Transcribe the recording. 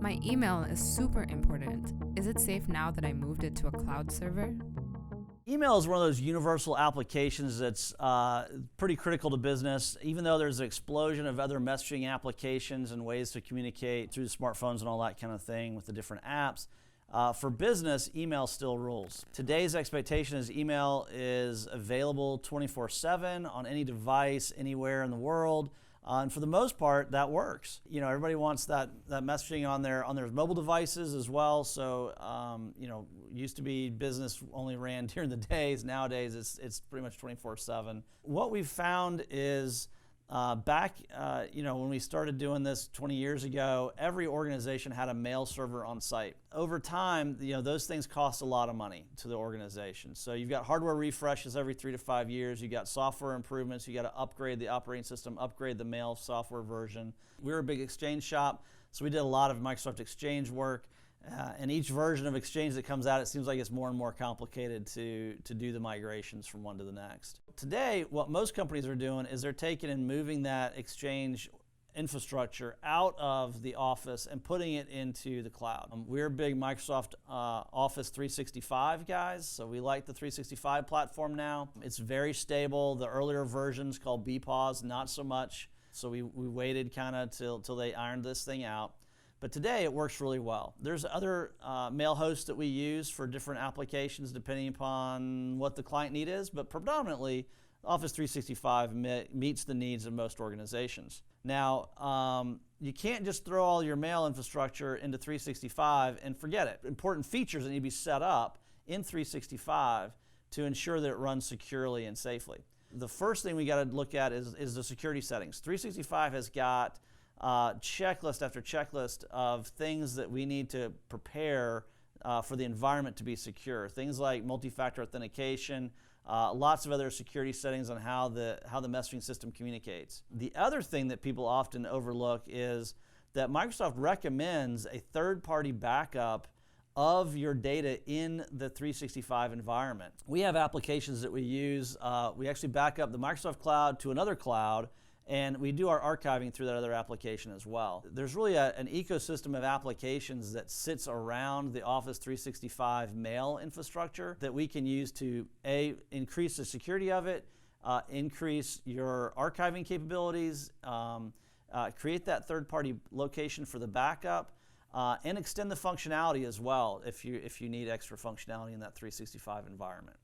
My email is super important. Is it safe now that I moved it to a cloud server? Email is one of those universal applications that's pretty critical to business. Even though there's an explosion of other messaging applications and ways to communicate through the smartphones and all that kind of thing with the different apps, for business, email still rules. Today's expectation is email is available 24/7 on any device, anywhere in the world. And for the most part, that works. You know, everybody wants that messaging on their mobile devices as well. So, used to be business only ran during the days. Nowadays, it's pretty much 24/7. What we've found is back, when we started doing this 20 years ago, every organization had a mail server on site. Over time, those things cost a lot of money to the organization. So you've got hardware refreshes every 3 to 5 years. You got software improvements. You got to upgrade the operating system, upgrade the mail software version. We're a big Exchange shop, so we did a lot of Microsoft Exchange work. And each version of Exchange that comes out, it seems like it's more and more complicated to do the migrations from one to the next. Today, what most companies are doing is they're taking and moving that Exchange infrastructure out of the office and putting it into the cloud. We're big Microsoft Office 365 guys, so we like the 365 platform now. It's very stable. The earlier versions called BPOS, not so much. So we waited kind of till they ironed this thing out. But today it works really well. There's other mail hosts that we use for different applications depending upon what the client need is, but predominantly Office 365 meets the needs of most organizations. Now, you can't just throw all your mail infrastructure into 365 and forget it. Important features that need to be set up in 365 to ensure that it runs securely and safely. The first thing we got to look at is the security settings. 365 has got checklist after checklist of things that we need to prepare for the environment to be secure. Things like multi-factor authentication, lots of other security settings on how the messaging system communicates. The other thing that people often overlook is that Microsoft recommends a third-party backup of your data in the 365 environment. We have applications that we use. We actually back up the Microsoft cloud to another cloud, and we do our archiving through that other application as well. There's really an ecosystem of applications that sits around the Office 365 mail infrastructure that we can use to increase the security of it, increase your archiving capabilities, create that third-party location for the backup, and extend the functionality as well if you need extra functionality in that 365 environment.